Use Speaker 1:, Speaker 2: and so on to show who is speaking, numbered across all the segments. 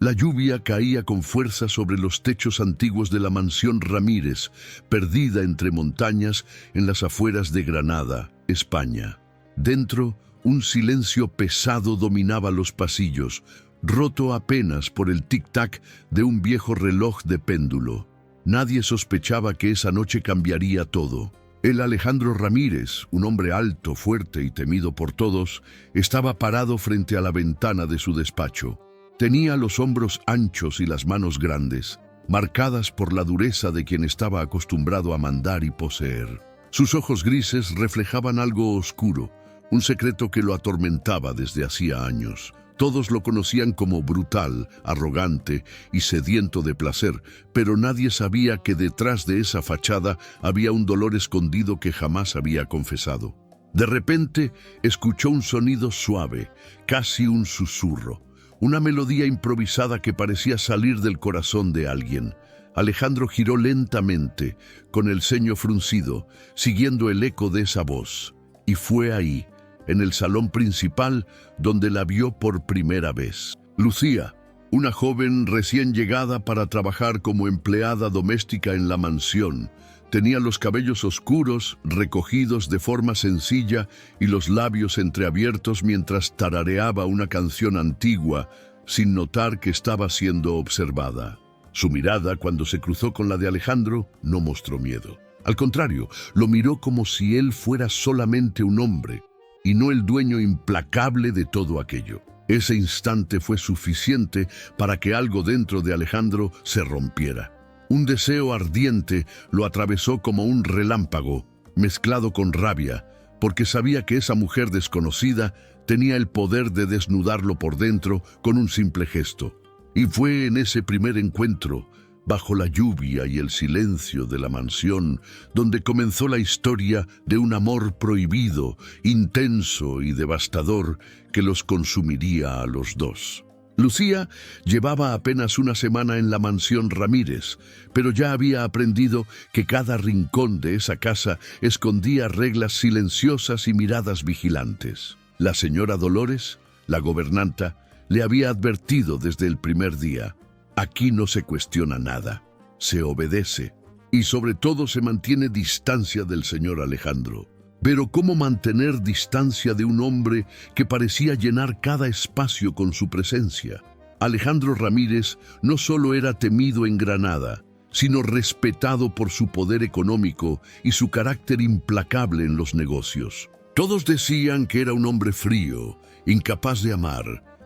Speaker 1: La lluvia caía con fuerza sobre los techos antiguos de la mansión Ramírez, perdida entre montañas en las afueras de Granada, España. Dentro, un silencio pesado dominaba los pasillos, roto apenas por el tic-tac de un viejo reloj de péndulo. Nadie sospechaba que esa noche cambiaría todo. El Alejandro Ramírez, un hombre alto, fuerte y temido por todos, estaba parado frente a la ventana de su despacho. Tenía los hombros anchos y las manos grandes, marcadas por la dureza de quien estaba acostumbrado a mandar y poseer. Sus ojos grises reflejaban algo oscuro, un secreto que lo atormentaba desde hacía años. Todos lo conocían como brutal, arrogante y sediento de placer, pero nadie sabía que detrás de esa fachada había un dolor escondido que jamás había confesado. De repente, escuchó un sonido suave, casi un susurro, una melodía improvisada que parecía salir del corazón de alguien. Alejandro giró lentamente, con el ceño fruncido, siguiendo el eco de esa voz, y fue ahí, en el salón principal, donde la vio por primera vez. Lucía, una joven recién llegada para trabajar como empleada doméstica en la mansión, tenía los cabellos oscuros, recogidos de forma sencilla y los labios entreabiertos mientras tarareaba una canción antigua, sin notar que estaba siendo observada. Su mirada, cuando se cruzó con la de Alejandro, no mostró miedo. Al contrario, lo miró como si él fuera solamente un hombre, y no el dueño implacable de todo aquello. Ese instante fue suficiente para que algo dentro de Alejandro se rompiera. Un deseo ardiente lo atravesó como un relámpago, mezclado con rabia, porque sabía que esa mujer desconocida tenía el poder de desnudarlo por dentro con un simple gesto. Y fue en ese primer encuentro, bajo la lluvia y el silencio de la mansión, donde comenzó la historia de un amor prohibido, intenso y devastador que los consumiría a los dos. Lucía llevaba apenas una semana en la mansión Ramírez, pero ya había aprendido que cada rincón de esa casa escondía reglas silenciosas y miradas vigilantes. La señora Dolores, la gobernanta, le había advertido desde el primer día: aquí no se cuestiona nada, se obedece y sobre todo se mantiene distancia del señor Alejandro. Pero ¿cómo mantener distancia de un hombre que parecía llenar cada espacio con su presencia? Alejandro Ramírez no solo era temido en Granada, sino respetado por su poder económico y su carácter implacable en los negocios. Todos decían que era un hombre frío, incapaz de amar,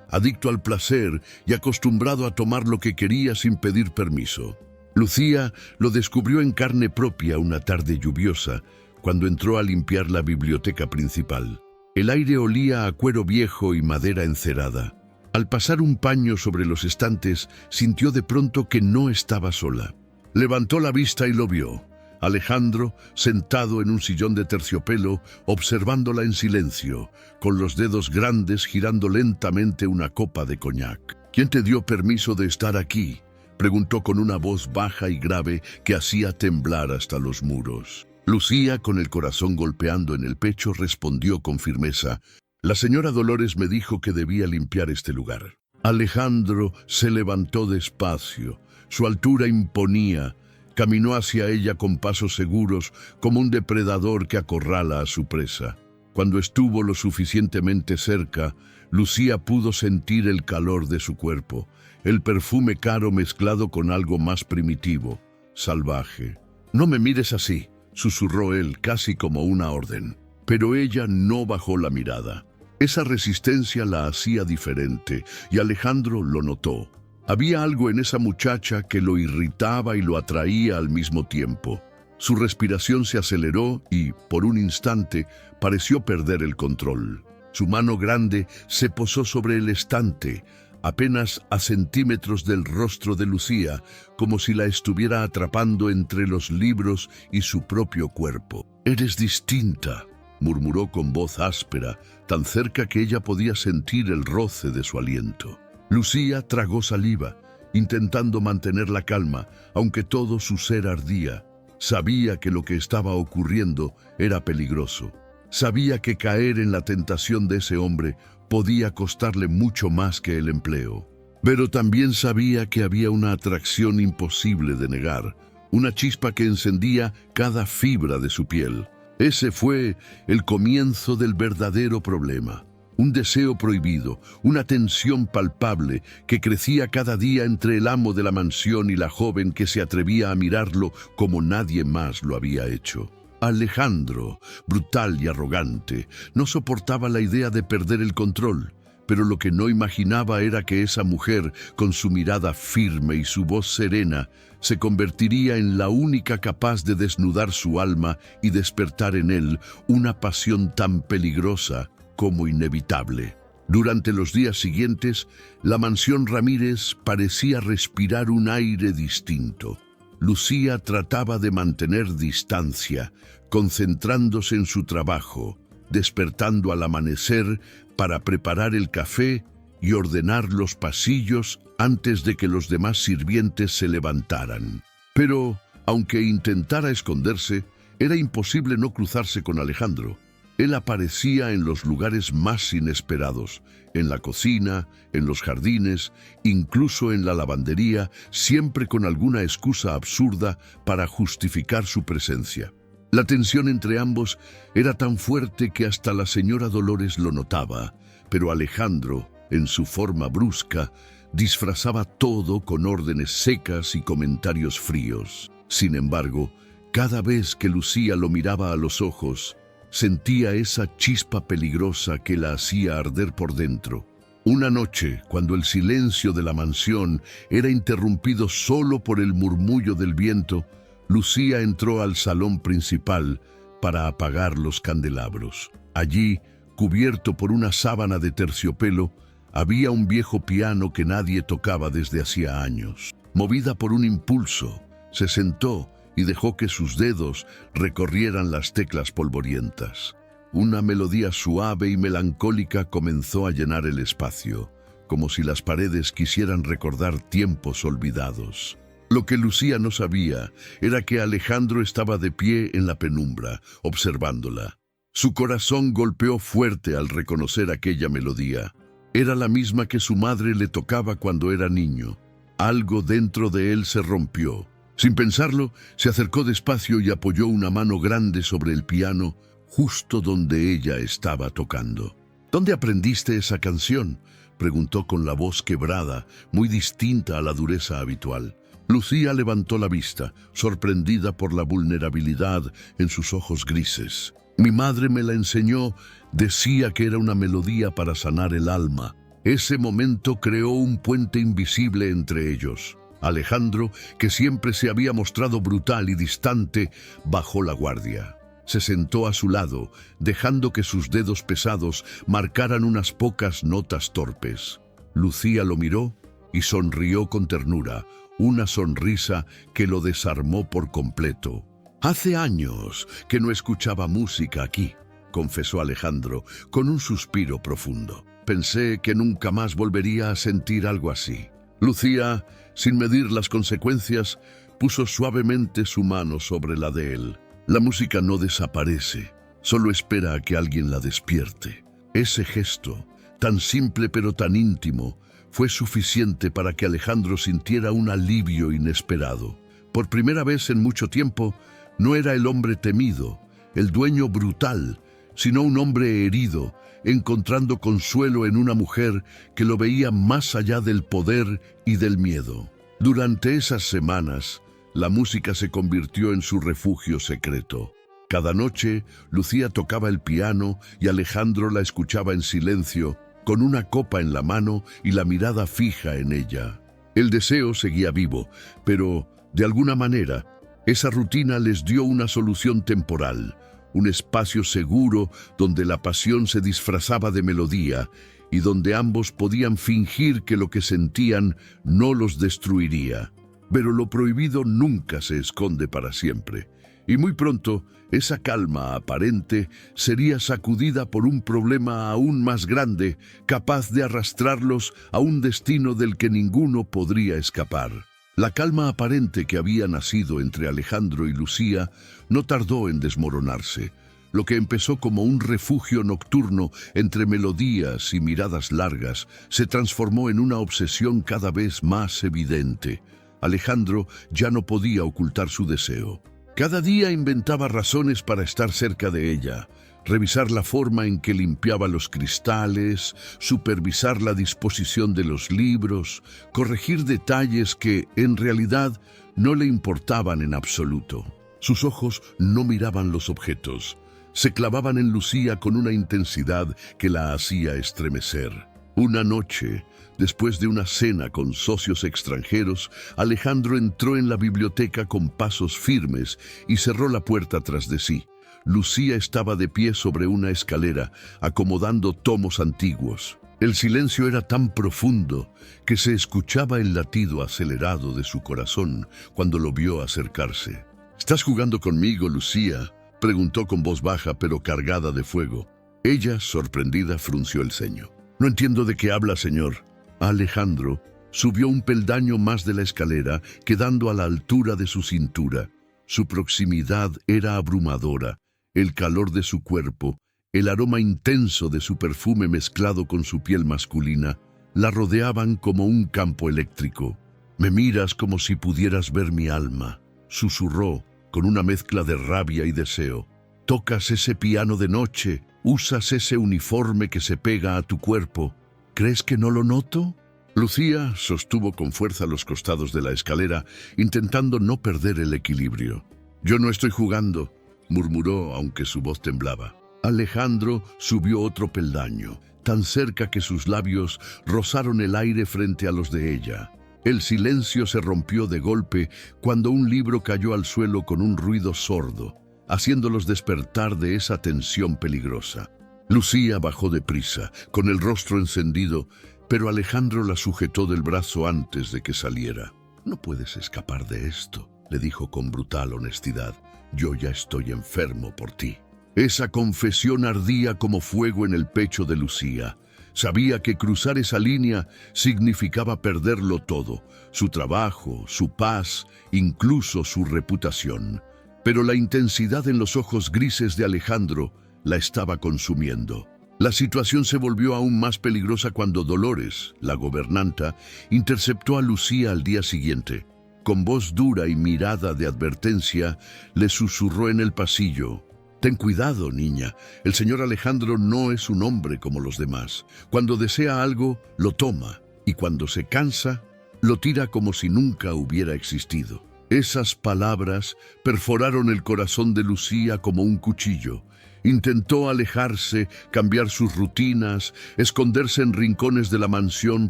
Speaker 1: adicto al placer y acostumbrado a tomar lo que quería sin pedir permiso. Lucía lo descubrió en carne propia una tarde lluviosa, cuando entró a limpiar la biblioteca principal. El aire olía a cuero viejo y madera encerada. Al pasar un paño sobre los estantes, sintió de pronto que no estaba sola. Levantó la vista y lo vio. Alejandro, sentado en un sillón de terciopelo, observándola en silencio, con los dedos grandes girando lentamente una copa de coñac. ¿Quién te dio permiso de estar aquí?, preguntó con una voz baja y grave que hacía temblar hasta los muros. Lucía, con el corazón golpeando en el pecho, respondió con firmeza: la señora Dolores me dijo que debía limpiar este lugar. Alejandro se levantó despacio. Su altura imponía. Caminó hacia ella con pasos seguros, como un depredador que acorrala a su presa. Cuando estuvo lo suficientemente cerca, Lucía pudo sentir el calor de su cuerpo, el perfume caro mezclado con algo más primitivo, salvaje. «No me mires así», susurró él, casi como una orden. Pero ella no bajó la mirada. Esa resistencia la hacía diferente, y Alejandro lo notó. Había algo en esa muchacha que lo irritaba y lo atraía al mismo tiempo. Su respiración se aceleró y, por un instante, pareció perder el control. Su mano grande se posó sobre el estante, apenas a centímetros del rostro de Lucía, como si la estuviera atrapando entre los libros y su propio cuerpo. «Eres distinta», murmuró con voz áspera, tan cerca que ella podía sentir el roce de su aliento. Lucía tragó saliva, intentando mantener la calma, aunque todo su ser ardía. Sabía que lo que estaba ocurriendo era peligroso. Sabía que caer en la tentación de ese hombre podía costarle mucho más que el empleo. Pero también sabía que había una atracción imposible de negar, una chispa que encendía cada fibra de su piel. Ese fue el comienzo del verdadero problema. Un deseo prohibido, una tensión palpable que crecía cada día entre el amo de la mansión y la joven que se atrevía a mirarlo como nadie más lo había hecho. Alejandro, brutal y arrogante, no soportaba la idea de perder el control, pero lo que no imaginaba era que esa mujer, con su mirada firme y su voz serena, se convertiría en la única capaz de desnudar su alma y despertar en él una pasión tan peligrosa como inevitable. Durante los días siguientes, la mansión Ramírez parecía respirar un aire distinto. Lucía trataba de mantener distancia, concentrándose en su trabajo, despertando al amanecer para preparar el café y ordenar los pasillos antes de que los demás sirvientes se levantaran. Pero, aunque intentara esconderse, era imposible no cruzarse con Alejandro. Él aparecía en los lugares más inesperados, en la cocina, en los jardines, incluso en la lavandería, siempre con alguna excusa absurda para justificar su presencia. La tensión entre ambos era tan fuerte que hasta la señora Dolores lo notaba, pero Alejandro, en su forma brusca, disfrazaba todo con órdenes secas y comentarios fríos. Sin embargo, cada vez que Lucía lo miraba a los ojos, sentía esa chispa peligrosa que la hacía arder por dentro. Una noche, cuando el silencio de la mansión era interrumpido solo por el murmullo del viento, Lucía entró al salón principal para apagar los candelabros. Allí, cubierto por una sábana de terciopelo, había un viejo piano que nadie tocaba desde hacía años. Movida por un impulso, se sentó y dejó que sus dedos recorrieran las teclas polvorientas. Una melodía suave y melancólica comenzó a llenar el espacio, como si las paredes quisieran recordar tiempos olvidados. Lo que Lucía no sabía era que Alejandro estaba de pie en la penumbra, observándola. Su corazón golpeó fuerte al reconocer aquella melodía. Era la misma que su madre le tocaba cuando era niño. Algo dentro de él se rompió. Sin pensarlo, se acercó despacio y apoyó una mano grande sobre el piano, justo donde ella estaba tocando. «¿Dónde aprendiste esa canción?», preguntó con la voz quebrada, muy distinta a la dureza habitual. Lucía levantó la vista, sorprendida por la vulnerabilidad en sus ojos grises. «Mi madre me la enseñó, decía que era una melodía para sanar el alma». Ese momento creó un puente invisible entre ellos. Alejandro, que siempre se había mostrado brutal y distante, bajó la guardia. Se sentó a su lado, dejando que sus dedos pesados marcaran unas pocas notas torpes. Lucía lo miró y sonrió con ternura, una sonrisa que lo desarmó por completo. «Hace años que no escuchaba música aquí», confesó Alejandro, con un suspiro profundo. «Pensé que nunca más volvería a sentir algo así». Lucía, sin medir las consecuencias, puso suavemente su mano sobre la de él. La música no desaparece, solo espera a que alguien la despierte. Ese gesto, tan simple pero tan íntimo, fue suficiente para que Alejandro sintiera un alivio inesperado. Por primera vez en mucho tiempo, no era el hombre temido, el dueño brutal, sino un hombre herido, encontrando consuelo en una mujer que lo veía más allá del poder y del miedo. Durante esas semanas, la música se convirtió en su refugio secreto. Cada noche, Lucía tocaba el piano y Alejandro la escuchaba en silencio, con una copa en la mano y la mirada fija en ella. El deseo seguía vivo, pero, de alguna manera, esa rutina les dio una solución temporal, un espacio seguro donde la pasión se disfrazaba de melodía y donde ambos podían fingir que lo que sentían no los destruiría. Pero lo prohibido nunca se esconde para siempre, y muy pronto esa calma aparente sería sacudida por un problema aún más grande, capaz de arrastrarlos a un destino del que ninguno podría escapar. La calma aparente que había nacido entre Alejandro y Lucía no tardó en desmoronarse. Lo que empezó como un refugio nocturno entre melodías y miradas largas se transformó en una obsesión cada vez más evidente. Alejandro ya no podía ocultar su deseo. Cada día inventaba razones para estar cerca de ella, revisar la forma en que limpiaba los cristales, supervisar la disposición de los libros, corregir detalles que, en realidad, no le importaban en absoluto. Sus ojos no miraban los objetos, se clavaban en Lucía con una intensidad que la hacía estremecer. Una noche, después de una cena con socios extranjeros, Alejandro entró en la biblioteca con pasos firmes y cerró la puerta tras de sí. Lucía estaba de pie sobre una escalera, acomodando tomos antiguos. El silencio era tan profundo que se escuchaba el latido acelerado de su corazón cuando lo vio acercarse. «¿Estás jugando conmigo, Lucía?», preguntó con voz baja pero cargada de fuego. Ella, sorprendida, frunció el ceño. «No entiendo de qué habla, señor». Alejandro subió un peldaño más de la escalera, quedando a la altura de su cintura. Su proximidad era abrumadora. El calor de su cuerpo, el aroma intenso de su perfume mezclado con su piel masculina, la rodeaban como un campo eléctrico. «Me miras como si pudieras ver mi alma», susurró con una mezcla de rabia y deseo. «Tocas ese piano de noche, usas ese uniforme que se pega a tu cuerpo. ¿Crees que no lo noto?». Lucía sostuvo con fuerza los costados de la escalera, intentando no perder el equilibrio. «Yo no estoy jugando», murmuró, aunque su voz temblaba. Alejandro subió otro peldaño, tan cerca que sus labios rozaron el aire frente a los de ella. El silencio se rompió de golpe cuando un libro cayó al suelo con un ruido sordo, haciéndolos despertar de esa tensión peligrosa. Lucía bajó deprisa, con el rostro encendido, pero Alejandro la sujetó del brazo antes de que saliera. «No puedes escapar de esto», le dijo con brutal honestidad. «Yo ya estoy enfermo por ti». Esa confesión ardía como fuego en el pecho de Lucía. Sabía que cruzar esa línea significaba perderlo todo, su trabajo, su paz, incluso su reputación. Pero la intensidad en los ojos grises de Alejandro la estaba consumiendo. La situación se volvió aún más peligrosa cuando Dolores, la gobernanta, interceptó a Lucía al día siguiente. Con voz dura y mirada de advertencia, le susurró en el pasillo: «Ten cuidado, niña. El señor Alejandro no es un hombre como los demás. Cuando desea algo, lo toma, y cuando se cansa, lo tira como si nunca hubiera existido». Esas palabras perforaron el corazón de Lucía como un cuchillo. Intentó alejarse, cambiar sus rutinas, esconderse en rincones de la mansión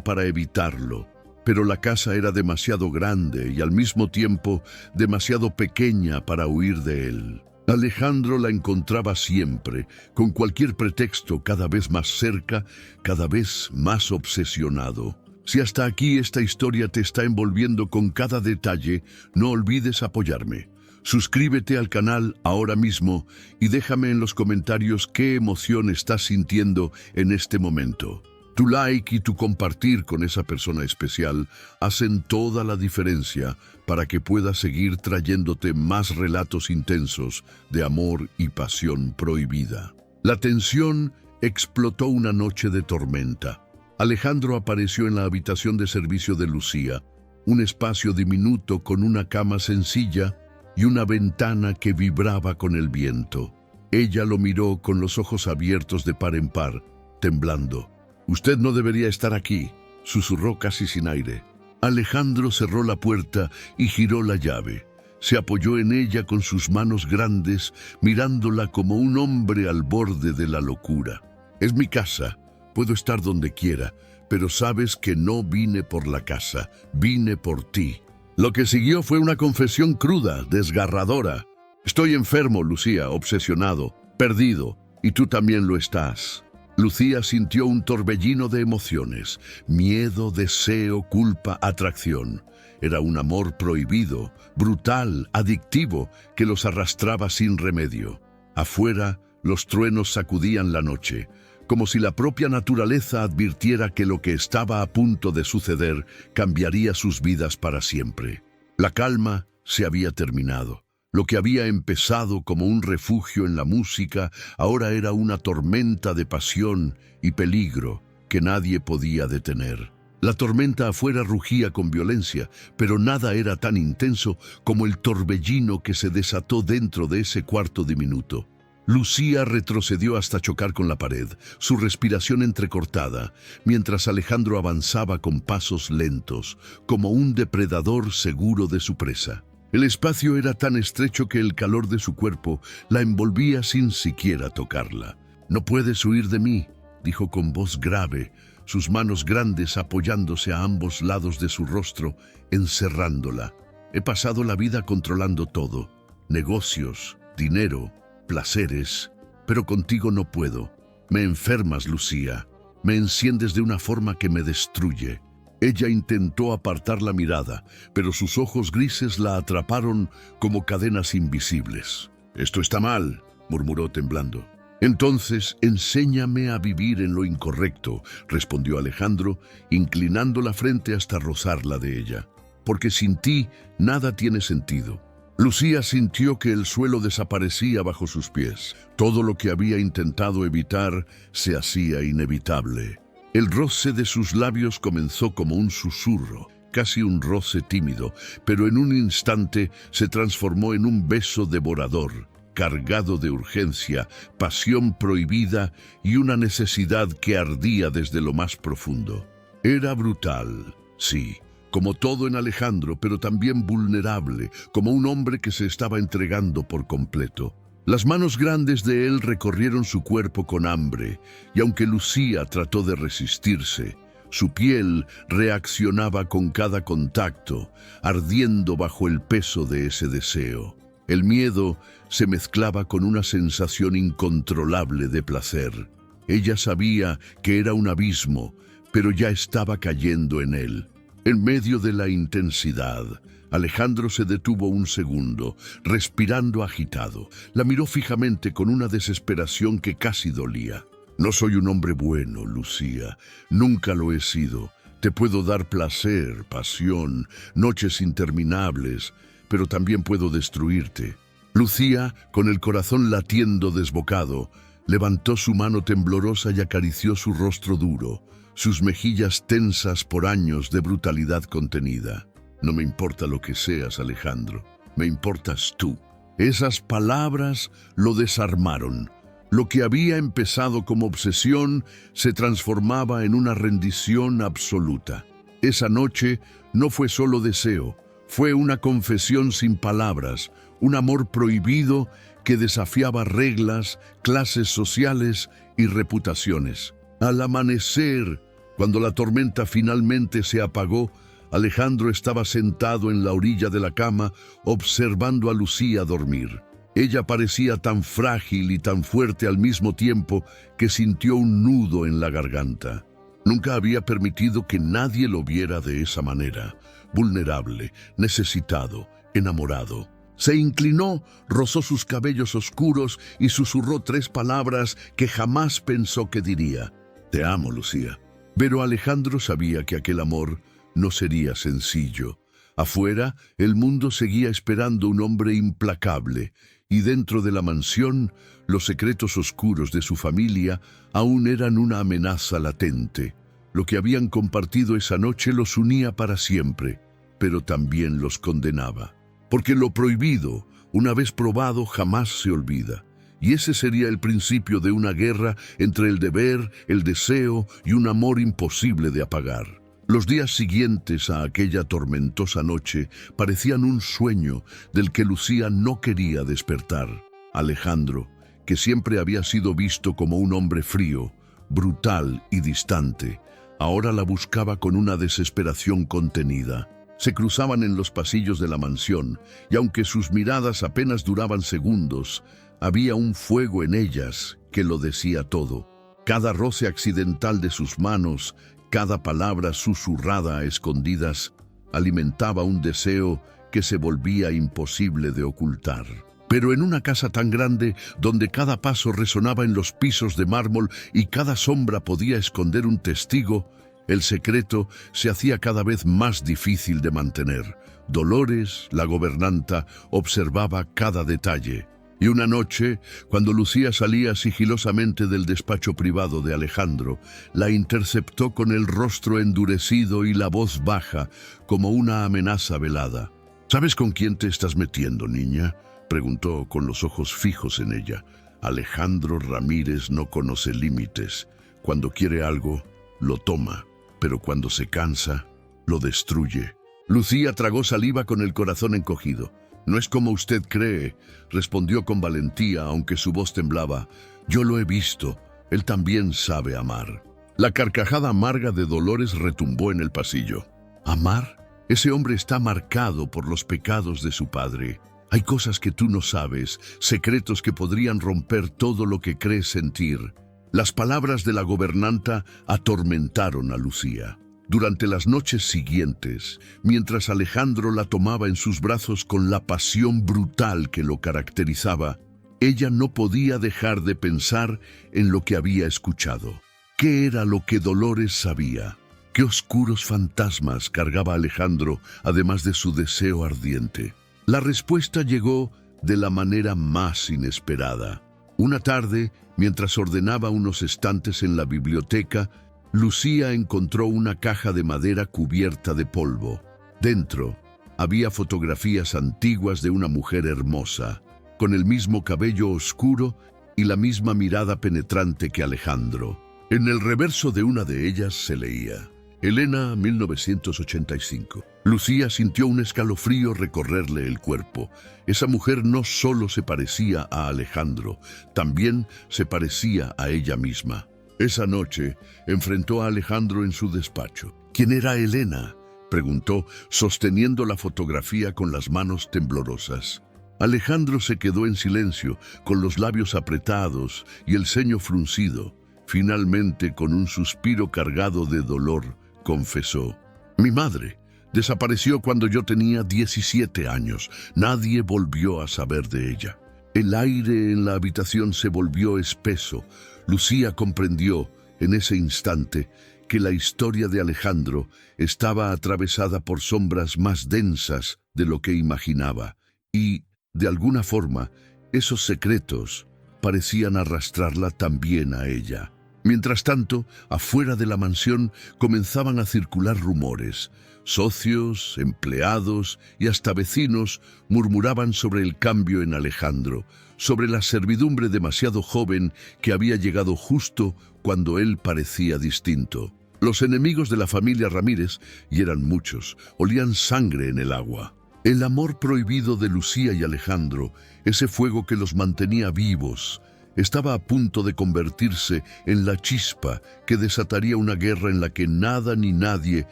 Speaker 1: para evitarlo. Pero la casa era demasiado grande y al mismo tiempo demasiado pequeña para huir de él. Alejandro la encontraba siempre, con cualquier pretexto, cada vez más cerca, cada vez más obsesionado. Si hasta aquí esta historia te está envolviendo con cada detalle, no olvides apoyarme. Suscríbete al canal ahora mismo y déjame en los comentarios qué emoción estás sintiendo en este momento. Tu like y tu compartir con esa persona especial hacen toda la diferencia para que pueda seguir trayéndote más relatos intensos de amor y pasión prohibida. La tensión explotó una noche de tormenta. Alejandro apareció en la habitación de servicio de Lucía, un espacio diminuto con una cama sencilla y una ventana que vibraba con el viento. Ella lo miró con los ojos abiertos de par en par, temblando. «Usted no debería estar aquí», susurró casi sin aire. Alejandro cerró la puerta y giró la llave. Se apoyó en ella con sus manos grandes, mirándola como un hombre al borde de la locura. «Es mi casa, puedo estar donde quiera, pero sabes que no vine por la casa, vine por ti». Lo que siguió fue una confesión cruda, desgarradora. «Estoy enfermo, Lucía, obsesionado, perdido, y tú también lo estás». Lucía sintió un torbellino de emociones: miedo, deseo, culpa, atracción. Era un amor prohibido, brutal, adictivo, que los arrastraba sin remedio. Afuera, los truenos sacudían la noche, como si la propia naturaleza advirtiera que lo que estaba a punto de suceder cambiaría sus vidas para siempre. La calma se había terminado. Lo que había empezado como un refugio en la música, ahora era una tormenta de pasión y peligro que nadie podía detener. La tormenta afuera rugía con violencia, pero nada era tan intenso como el torbellino que se desató dentro de ese cuarto diminuto. Lucía retrocedió hasta chocar con la pared, su respiración entrecortada, mientras Alejandro avanzaba con pasos lentos, como un depredador seguro de su presa. El espacio era tan estrecho que el calor de su cuerpo la envolvía sin siquiera tocarla. «No puedes huir de mí», dijo con voz grave, sus manos grandes apoyándose a ambos lados de su rostro, encerrándola. «He pasado la vida controlando todo, negocios, dinero, placeres, pero contigo no puedo. Me enfermas, Lucía, me enciendes de una forma que me destruye». Ella intentó apartar la mirada, pero sus ojos grises la atraparon como cadenas invisibles. «Esto está mal», murmuró temblando. «Entonces, enséñame a vivir en lo incorrecto», respondió Alejandro, inclinando la frente hasta rozarla de ella. «Porque sin ti nada tiene sentido». Lucía sintió que el suelo desaparecía bajo sus pies. Todo lo que había intentado evitar se hacía inevitable. El roce de sus labios comenzó como un susurro, casi un roce tímido, pero en un instante se transformó en un beso devorador, cargado de urgencia, pasión prohibida y una necesidad que ardía desde lo más profundo. Era brutal, sí, como todo en Alejandro, pero también vulnerable, como un hombre que se estaba entregando por completo. Las manos grandes de él recorrieron su cuerpo con hambre, y aunque Lucía trató de resistirse, su piel reaccionaba con cada contacto, ardiendo bajo el peso de ese deseo. El miedo se mezclaba con una sensación incontrolable de placer. Ella sabía que era un abismo, pero ya estaba cayendo en él. En medio de la intensidad, Alejandro se detuvo un segundo, respirando agitado. La miró fijamente con una desesperación que casi dolía. «No soy un hombre bueno, Lucía. Nunca lo he sido. Te puedo dar placer, pasión, noches interminables, pero también puedo destruirte». Lucía, con el corazón latiendo desbocado, levantó su mano temblorosa y acarició su rostro duro, sus mejillas tensas por años de brutalidad contenida. «No me importa lo que seas, Alejandro. Me importas tú». Esas palabras lo desarmaron. Lo que había empezado como obsesión se transformaba en una rendición absoluta. Esa noche no fue solo deseo, fue una confesión sin palabras, un amor prohibido que desafiaba reglas, clases sociales y reputaciones. Al amanecer, cuando la tormenta finalmente se apagó, Alejandro estaba sentado en la orilla de la cama, observando a Lucía dormir. Ella parecía tan frágil y tan fuerte al mismo tiempo que sintió un nudo en la garganta. Nunca había permitido que nadie lo viera de esa manera, vulnerable, necesitado, enamorado. Se inclinó, rozó sus cabellos oscuros y susurró 3 palabras que jamás pensó que diría. «Te amo, Lucía». Pero Alejandro sabía que aquel amor no sería sencillo. Afuera, el mundo seguía esperando un hombre implacable, y dentro de la mansión, los secretos oscuros de su familia aún eran una amenaza latente. Lo que habían compartido esa noche los unía para siempre, pero también los condenaba. Porque lo prohibido, una vez probado, jamás se olvida. Y ese sería el principio de una guerra entre el deber, el deseo y un amor imposible de apagar. Los días siguientes a aquella tormentosa noche parecían un sueño del que Lucía no quería despertar. Alejandro, que siempre había sido visto como un hombre frío, brutal y distante, ahora la buscaba con una desesperación contenida. Se cruzaban en los pasillos de la mansión, y aunque sus miradas apenas duraban segundos, había un fuego en ellas que lo decía todo. Cada roce accidental de sus manos, cada palabra susurrada a escondidas, alimentaba un deseo que se volvía imposible de ocultar. Pero en una casa tan grande, donde cada paso resonaba en los pisos de mármol y cada sombra podía esconder un testigo, El secreto se hacía cada vez más difícil de mantener. Dolores, la gobernanta, observaba cada detalle. Y una noche, cuando Lucía salía sigilosamente del despacho privado de Alejandro, la interceptó con el rostro endurecido y la voz baja, como una amenaza velada. ¿Sabes con quién te estás metiendo, niña?, preguntó con los ojos fijos en ella. Alejandro Ramírez no conoce límites. Cuando quiere algo, lo toma, pero cuando se cansa, lo destruye. Lucía tragó saliva con el corazón encogido. No es como usted cree, respondió con valentía, aunque su voz temblaba. Yo lo he visto, él también sabe amar. La carcajada amarga de Dolores retumbó en el pasillo. ¿Amar? Ese hombre está marcado por los pecados de su padre. Hay cosas que tú no sabes, secretos que podrían romper todo lo que crees sentir. Las palabras de la gobernanta atormentaron a Lucía. Durante las noches siguientes, mientras Alejandro la tomaba en sus brazos con la pasión brutal que lo caracterizaba, ella no podía dejar de pensar en lo que había escuchado. ¿Qué era lo que Dolores sabía? ¿Qué oscuros fantasmas cargaba Alejandro, además de su deseo ardiente? La respuesta llegó de la manera más inesperada. Una tarde, mientras ordenaba unos estantes en la biblioteca, Lucía encontró una caja de madera cubierta de polvo. Dentro había fotografías antiguas de una mujer hermosa, con el mismo cabello oscuro y la misma mirada penetrante que Alejandro. En el reverso de una de ellas se leía: Elena, 1985. Lucía sintió un escalofrío recorrerle el cuerpo. Esa mujer no solo se parecía a Alejandro, también se parecía a ella misma. Esa noche enfrentó a Alejandro en su despacho. ¿Quién era Elena?, preguntó, sosteniendo la fotografía con las manos temblorosas. Alejandro se quedó en silencio, con los labios apretados y el ceño fruncido. Finalmente, con un suspiro cargado de dolor, confesó: mi madre desapareció cuando yo tenía 17 años. Nadie volvió a saber de ella. El aire en la habitación se volvió espeso. Lucía comprendió en ese instante que la historia de Alejandro estaba atravesada por sombras más densas de lo que imaginaba, y, de alguna forma, esos secretos parecían arrastrarla también a ella. Mientras tanto, afuera de la mansión comenzaban a circular rumores. Socios, empleados y hasta vecinos murmuraban sobre el cambio en Alejandro, sobre la servidumbre demasiado joven que había llegado justo cuando él parecía distinto. Los enemigos de la familia Ramírez, y eran muchos, olían sangre en el agua. El amor prohibido de Lucía y Alejandro, ese fuego que los mantenía vivos, estaba a punto de convertirse en la chispa que desataría una guerra en la que nada ni nadie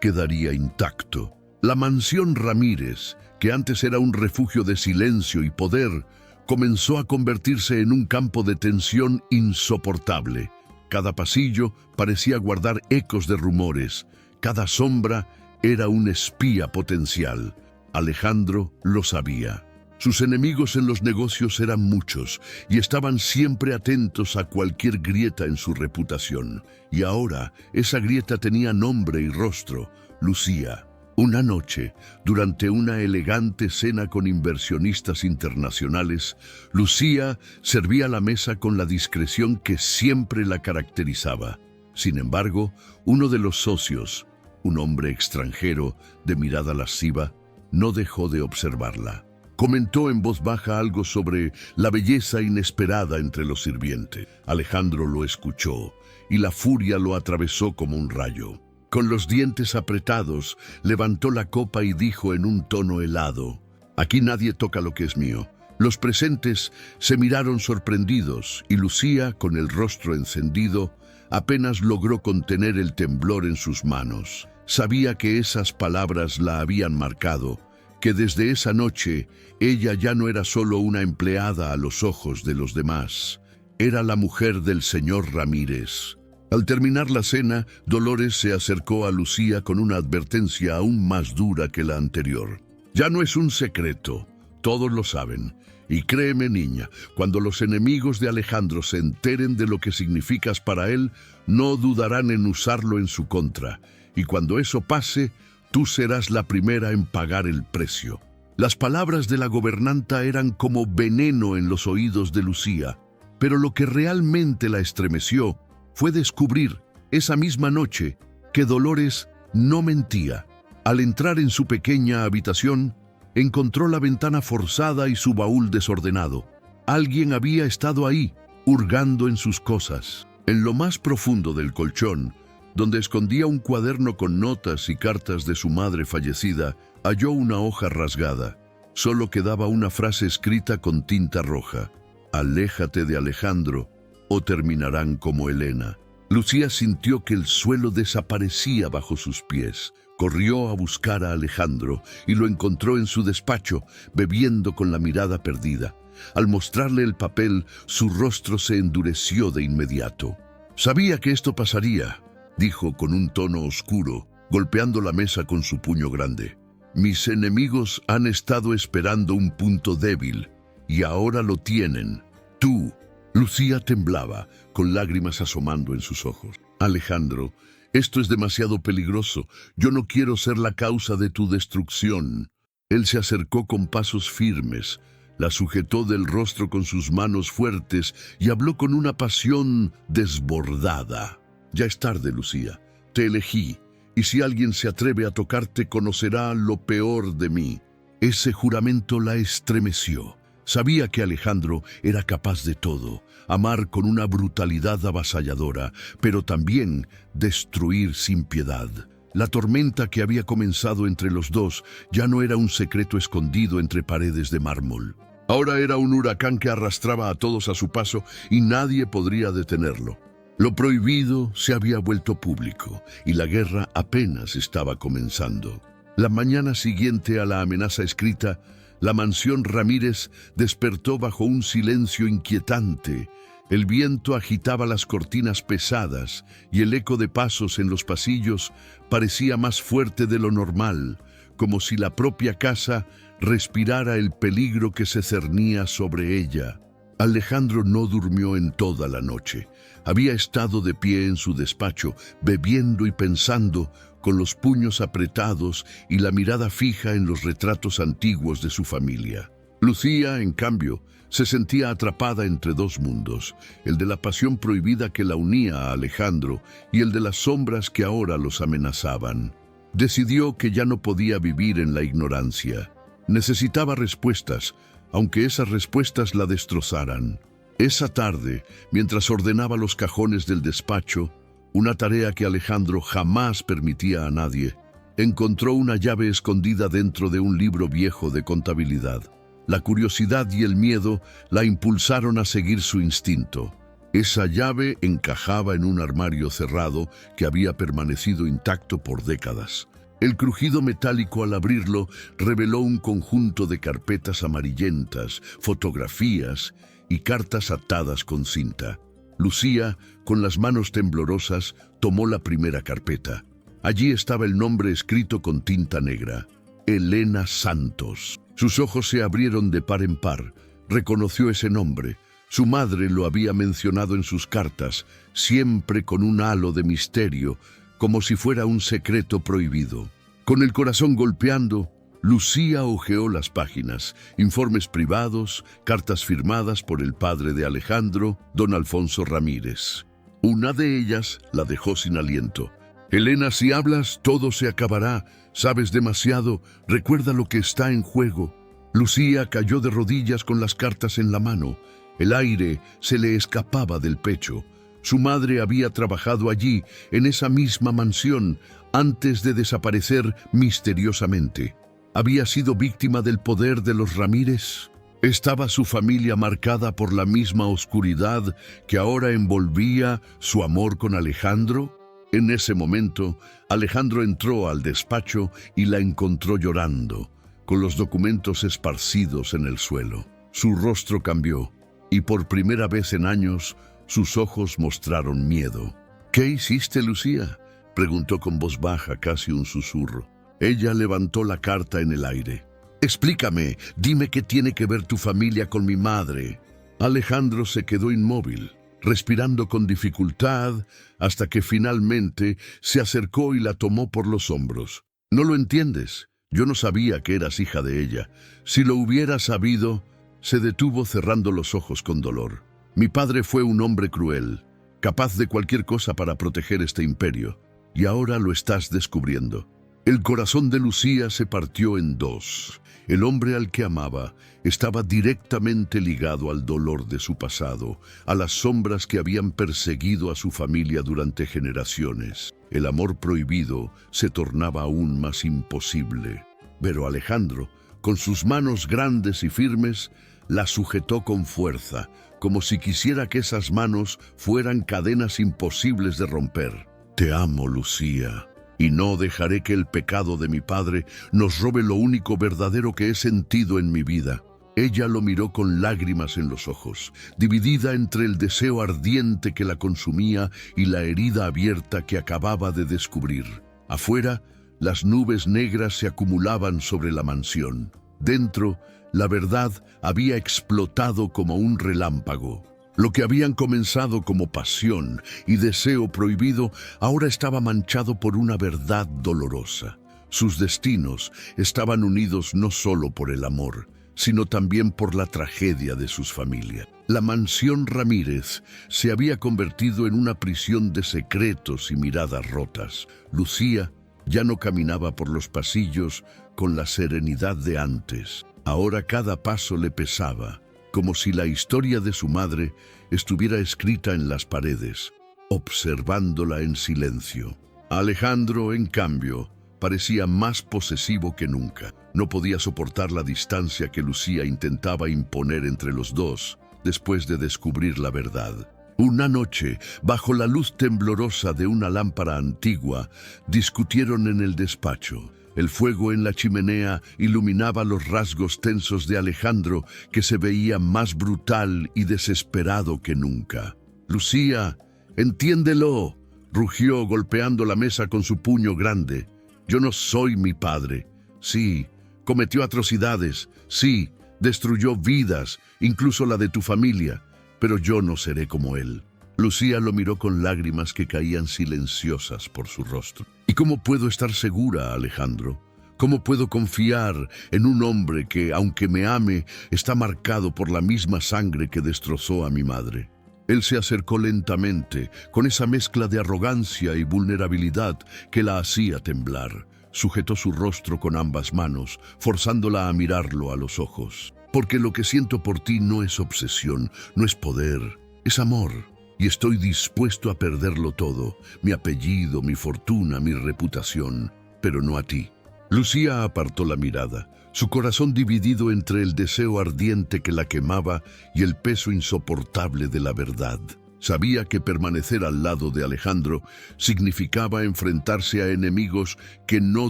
Speaker 1: quedaría intacto. La mansión Ramírez, que antes era un refugio de silencio y poder, comenzó a convertirse en un campo de tensión insoportable. Cada pasillo parecía guardar ecos de rumores. Cada sombra era un espía potencial. Alejandro lo sabía. Sus enemigos en los negocios eran muchos y estaban siempre atentos a cualquier grieta en su reputación. Y ahora esa grieta tenía nombre y rostro: Lucía. Una noche, durante una elegante cena con inversionistas internacionales, Lucía servía la mesa con la discreción que siempre la caracterizaba. Sin embargo, uno de los socios, un hombre extranjero de mirada lasciva, no dejó de observarla. Comentó en voz baja algo sobre la belleza inesperada entre los sirvientes. Alejandro lo escuchó y la furia lo atravesó como un rayo. Con los dientes apretados, levantó la copa y dijo en un tono helado: aquí nadie toca lo que es mío. Los presentes se miraron sorprendidos y Lucía, con el rostro encendido, apenas logró contener el temblor en sus manos. Sabía que esas palabras la habían marcado, que desde esa noche ella ya no era solo una empleada a los ojos de los demás. Era la mujer del señor Ramírez. Al terminar la cena, Dolores se acercó a Lucía con una advertencia aún más dura que la anterior. Ya no es un secreto. todos lo saben. Y créeme, niña, cuando los enemigos de Alejandro se enteren de lo que significas para él, no dudarán en usarlo en su contra. Y cuando eso pase, tú serás la primera en pagar el precio. Las palabras de la gobernanta eran como veneno en los oídos de Lucía, pero lo que realmente la estremeció fue descubrir, esa misma noche, que Dolores no mentía. Al entrar en su pequeña habitación, encontró la ventana forzada y su baúl desordenado. Alguien había estado ahí, hurgando en sus cosas. En lo más profundo del colchón, donde escondía un cuaderno con notas y cartas de su madre fallecida, halló una hoja rasgada. Solo quedaba una frase escrita con tinta roja: «Aléjate de Alejandro, o terminarán como Elena». Lucía sintió que el suelo desaparecía bajo sus pies. Corrió a buscar a Alejandro y lo encontró en su despacho, bebiendo con la mirada perdida. Al mostrarle el papel, su rostro se endureció de inmediato. «Sabía que esto pasaría», dijo con un tono oscuro, golpeando la mesa con su puño grande. «Mis enemigos han estado esperando un punto débil, y ahora lo tienen. Tú». Lucía temblaba, con lágrimas asomando en sus ojos. «Alejandro, esto es demasiado peligroso. Yo no quiero ser la causa de tu destrucción». Él se acercó con pasos firmes, la sujetó del rostro con sus manos fuertes y habló con una pasión desbordada. «Ya es tarde, Lucía. Te elegí, y si alguien se atreve a tocarte, conocerá lo peor de mí». Ese juramento la estremeció. Sabía que Alejandro era capaz de todo, amar con una brutalidad avasalladora, pero también destruir sin piedad. La tormenta que había comenzado entre los dos ya no era un secreto escondido entre paredes de mármol. Ahora era un huracán que arrastraba a todos a su paso y nadie podría detenerlo. Lo prohibido se había vuelto público y la guerra apenas estaba comenzando. La mañana siguiente a la amenaza escrita, la mansión Ramírez despertó bajo un silencio inquietante. El viento agitaba las cortinas pesadas y el eco de pasos en los pasillos parecía más fuerte de lo normal, como si la propia casa respirara el peligro que se cernía sobre ella. Alejandro no durmió en toda la noche. Había estado de pie en su despacho, bebiendo y pensando, con los puños apretados y la mirada fija en los retratos antiguos de su familia. Lucía, en cambio, se sentía atrapada entre dos mundos, el de la pasión prohibida que la unía a Alejandro y el de las sombras que ahora los amenazaban. Decidió que ya no podía vivir en la ignorancia. Necesitaba respuestas, aunque esas respuestas la destrozaran. Esa tarde, mientras ordenaba los cajones del despacho, una tarea que Alejandro jamás permitía a nadie, encontró una llave escondida dentro de un libro viejo de contabilidad. La curiosidad y el miedo la impulsaron a seguir su instinto. Esa llave encajaba en un armario cerrado que había permanecido intacto por décadas. El crujido metálico al abrirlo reveló un conjunto de carpetas amarillentas, fotografías y cartas atadas con cinta. Lucía, con las manos temblorosas, tomó la primera carpeta. Allí estaba el nombre escrito con tinta negra: Elena Santos. Sus ojos se abrieron de par en par. Reconoció ese nombre. Su madre lo había mencionado en sus cartas, siempre con un halo de misterio, como si fuera un secreto prohibido. Con el corazón golpeando, Lucía hojeó las páginas, informes privados, cartas firmadas por el padre de Alejandro, don Alfonso Ramírez. Una de ellas la dejó sin aliento. «Elena, si hablas, todo se acabará. Sabes demasiado. Recuerda lo que está en juego». Lucía cayó de rodillas con las cartas en la mano. El aire se le escapaba del pecho. Su madre había trabajado allí, en esa misma mansión, antes de desaparecer misteriosamente. ¿Había sido víctima del poder de los Ramírez? ¿Estaba su familia marcada por la misma oscuridad que ahora envolvía su amor con Alejandro? En ese momento, Alejandro entró al despacho y la encontró llorando, con los documentos esparcidos en el suelo. Su rostro cambió, y por primera vez en años, sus ojos mostraron miedo. «¿Qué hiciste, Lucía?», preguntó con voz baja, casi un susurro. Ella levantó la carta en el aire. Explícame, dime qué tiene que ver tu familia con mi madre. Alejandro se quedó inmóvil, respirando con dificultad, hasta que finalmente se acercó y la tomó por los hombros. ¿No lo entiendes? Yo no sabía que eras hija de ella. Si lo hubiera sabido, se detuvo cerrando los ojos con dolor. Mi padre fue un hombre cruel, capaz de cualquier cosa para proteger este imperio, y ahora lo estás descubriendo. El corazón de Lucía se partió en dos. El hombre al que amaba estaba directamente ligado al dolor de su pasado, a las sombras que habían perseguido a su familia durante generaciones. El amor prohibido se tornaba aún más imposible. Pero Alejandro, con sus manos grandes y firmes, la sujetó con fuerza, como si quisiera que esas manos fueran cadenas imposibles de romper. Te amo, Lucía, y no dejaré que el pecado de mi padre nos robe lo único verdadero que he sentido en mi vida. Ella lo miró con lágrimas en los ojos, dividida entre el deseo ardiente que la consumía y la herida abierta que acababa de descubrir. Afuera, las nubes negras se acumulaban sobre la mansión. Dentro, la verdad había explotado como un relámpago. Lo que habían comenzado como pasión y deseo prohibido ahora estaba manchado por una verdad dolorosa. Sus destinos estaban unidos no solo por el amor, sino también por la tragedia de sus familias. La mansión Ramírez se había convertido en una prisión de secretos y miradas rotas. Lucía ya no caminaba por los pasillos con la serenidad de antes. Ahora cada paso le pesaba, como si la historia de su madre estuviera escrita en las paredes, observándola en silencio. Alejandro, en cambio, parecía más posesivo que nunca. No podía soportar la distancia que Lucía intentaba imponer entre los dos después de descubrir la verdad. Una noche, bajo la luz temblorosa de una lámpara antigua, discutieron en el despacho. El fuego en la chimenea iluminaba los rasgos tensos de Alejandro, que se veía más brutal y desesperado que nunca. «Lucía, entiéndelo», rugió golpeando la mesa con su puño grande. «Yo no soy mi padre. Sí, cometió atrocidades. Sí, destruyó vidas, incluso la de tu familia. Pero yo no seré como él». Lucía lo miró con lágrimas que caían silenciosas por su rostro. «¿Y cómo puedo estar segura, Alejandro? ¿Cómo puedo confiar en un hombre que, aunque me ame, está marcado por la misma sangre que destrozó a mi madre?» Él se acercó lentamente, con esa mezcla de arrogancia y vulnerabilidad que la hacía temblar. Sujetó su rostro con ambas manos, forzándola a mirarlo a los ojos. «Porque lo que siento por ti no es obsesión, no es poder, es amor. Y estoy dispuesto a perderlo todo, mi apellido, mi fortuna, mi reputación, pero no a ti». Lucía apartó la mirada, su corazón dividido entre el deseo ardiente que la quemaba y el peso insoportable de la verdad. Sabía que permanecer al lado de Alejandro significaba enfrentarse a enemigos que no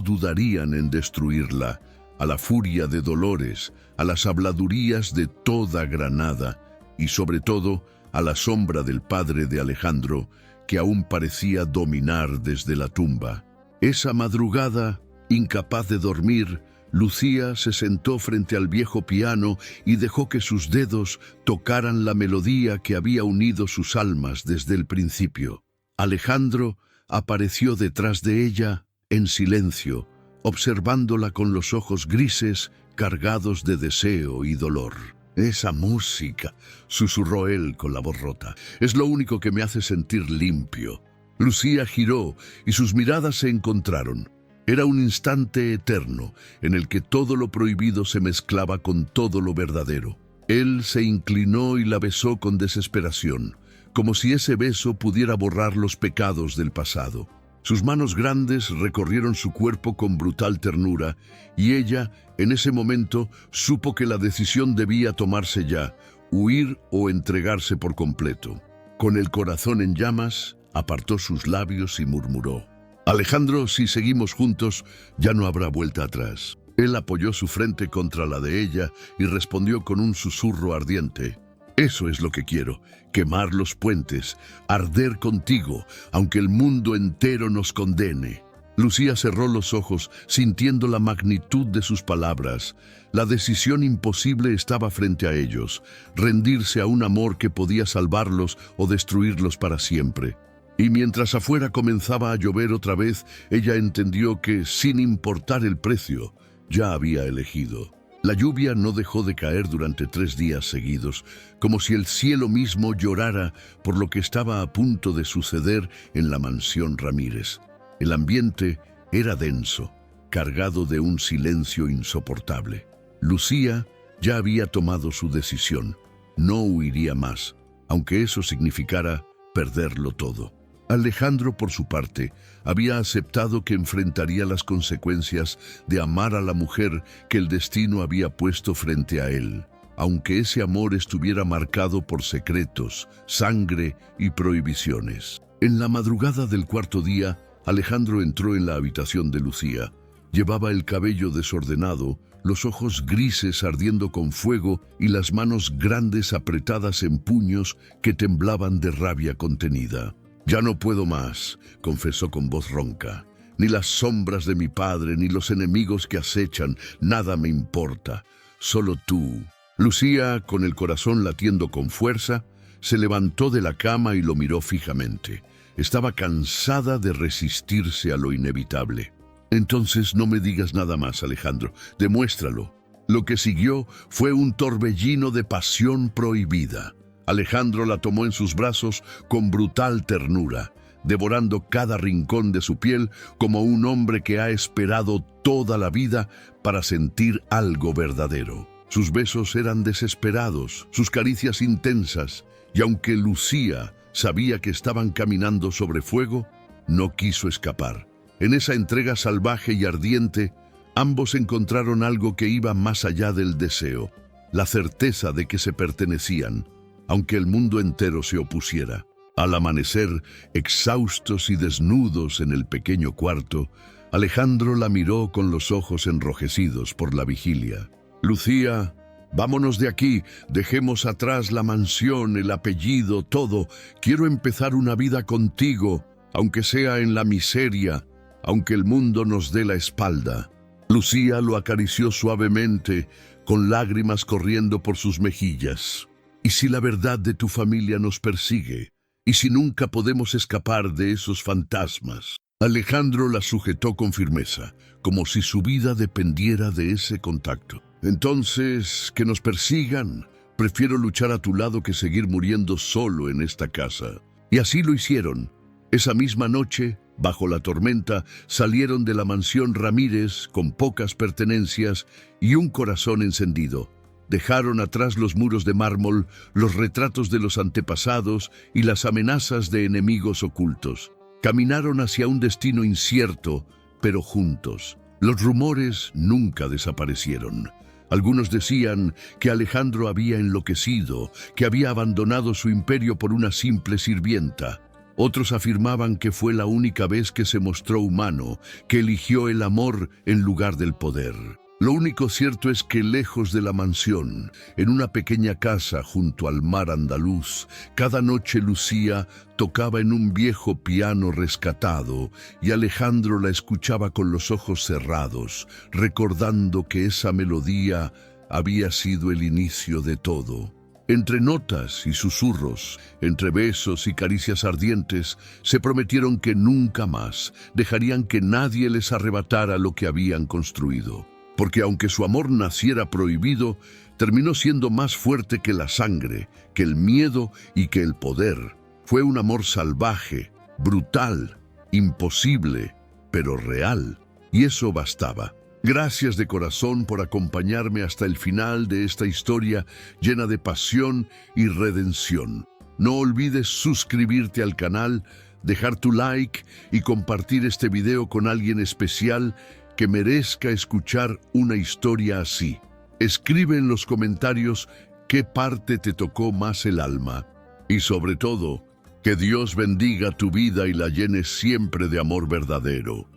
Speaker 1: dudarían en destruirla, a la furia de Dolores, a las habladurías de toda Granada y, sobre todo, a la sombra del padre de Alejandro, que aún parecía dominar desde la tumba. Esa madrugada, incapaz de dormir, Lucía se sentó frente al viejo piano y dejó que sus dedos tocaran la melodía que había unido sus almas desde el principio. Alejandro apareció detrás de ella, en silencio, observándola con los ojos grises cargados de deseo y dolor. «Esa música», susurró él con la voz rota, «es lo único que me hace sentir limpio». Lucía giró y sus miradas se encontraron. Era un instante eterno en el que todo lo prohibido se mezclaba con todo lo verdadero. Él se inclinó y la besó con desesperación, como si ese beso pudiera borrar los pecados del pasado. Sus manos grandes recorrieron su cuerpo con brutal ternura y ella, en ese momento, supo que la decisión debía tomarse ya, huir o entregarse por completo. Con el corazón en llamas, apartó sus labios y murmuró: «Alejandro, si seguimos juntos, ya no habrá vuelta atrás». Él apoyó su frente contra la de ella y respondió con un susurro ardiente: «Eso es lo que quiero, quemar los puentes, arder contigo, aunque el mundo entero nos condene». Lucía cerró los ojos, sintiendo la magnitud de sus palabras. La decisión imposible estaba frente a ellos: rendirse a un amor que podía salvarlos o destruirlos para siempre. Y mientras afuera comenzaba a llover otra vez, ella entendió que, sin importar el precio, ya había elegido. La lluvia no dejó de caer durante 3 días seguidos, como si el cielo mismo llorara por lo que estaba a punto de suceder en la mansión Ramírez. El ambiente era denso, cargado de un silencio insoportable. Lucía ya había tomado su decisión. No huiría más, aunque eso significara perderlo todo. Alejandro, por su parte, había aceptado que enfrentaría las consecuencias de amar a la mujer que el destino había puesto frente a él, aunque ese amor estuviera marcado por secretos, sangre y prohibiciones. En la madrugada del 4.º día, Alejandro entró en la habitación de Lucía. Llevaba el cabello desordenado, los ojos grises ardiendo con fuego y las manos grandes apretadas en puños que temblaban de rabia contenida. «Ya no puedo más», confesó con voz ronca. «Ni las sombras de mi padre, ni los enemigos que acechan, nada me importa. Solo tú». Lucía, con el corazón latiendo con fuerza, se levantó de la cama y lo miró fijamente. Estaba cansada de resistirse a lo inevitable. «Entonces no me digas nada más, Alejandro. Demuéstralo». Lo que siguió fue un torbellino de pasión prohibida. Alejandro la tomó en sus brazos con brutal ternura, devorando cada rincón de su piel como un hombre que ha esperado toda la vida para sentir algo verdadero. Sus besos eran desesperados, sus caricias intensas, y aunque Lucía sabía que estaban caminando sobre fuego, no quiso escapar. En esa entrega salvaje y ardiente, ambos encontraron algo que iba más allá del deseo, la certeza de que se pertenecían, aunque el mundo entero se opusiera. Al amanecer, exhaustos y desnudos en el pequeño cuarto, Alejandro la miró con los ojos enrojecidos por la vigilia. «Lucía, vámonos de aquí, dejemos atrás la mansión, el apellido, todo. Quiero empezar una vida contigo, aunque sea en la miseria, aunque el mundo nos dé la espalda». Lucía lo acarició suavemente, con lágrimas corriendo por sus mejillas. «¿Y si la verdad de tu familia nos persigue? ¿Y si nunca podemos escapar de esos fantasmas?». Alejandro la sujetó con firmeza, como si su vida dependiera de ese contacto. «Entonces, que nos persigan. Prefiero luchar a tu lado que seguir muriendo solo en esta casa». Y así lo hicieron. Esa misma noche, bajo la tormenta, salieron de la mansión Ramírez con pocas pertenencias y un corazón encendido. Dejaron atrás los muros de mármol, los retratos de los antepasados y las amenazas de enemigos ocultos. Caminaron hacia un destino incierto, pero juntos. Los rumores nunca desaparecieron. Algunos decían que Alejandro había enloquecido, que había abandonado su imperio por una simple sirvienta. Otros afirmaban que fue la única vez que se mostró humano, que eligió el amor en lugar del poder. Lo único cierto es que lejos de la mansión, en una pequeña casa junto al mar andaluz, cada noche Lucía tocaba en un viejo piano rescatado y Alejandro la escuchaba con los ojos cerrados, recordando que esa melodía había sido el inicio de todo. Entre notas y susurros, entre besos y caricias ardientes, se prometieron que nunca más dejarían que nadie les arrebatara lo que habían construido. Porque aunque su amor naciera prohibido, terminó siendo más fuerte que la sangre, que el miedo y que el poder. Fue un amor salvaje, brutal, imposible, pero real. Y eso bastaba. Gracias de corazón por acompañarme hasta el final de esta historia llena de pasión y redención. No olvides suscribirte al canal, dejar tu like y compartir este video con alguien especial que merezca escuchar una historia así. Escribe en los comentarios qué parte te tocó más el alma. Y sobre todo, que Dios bendiga tu vida y la llene siempre de amor verdadero.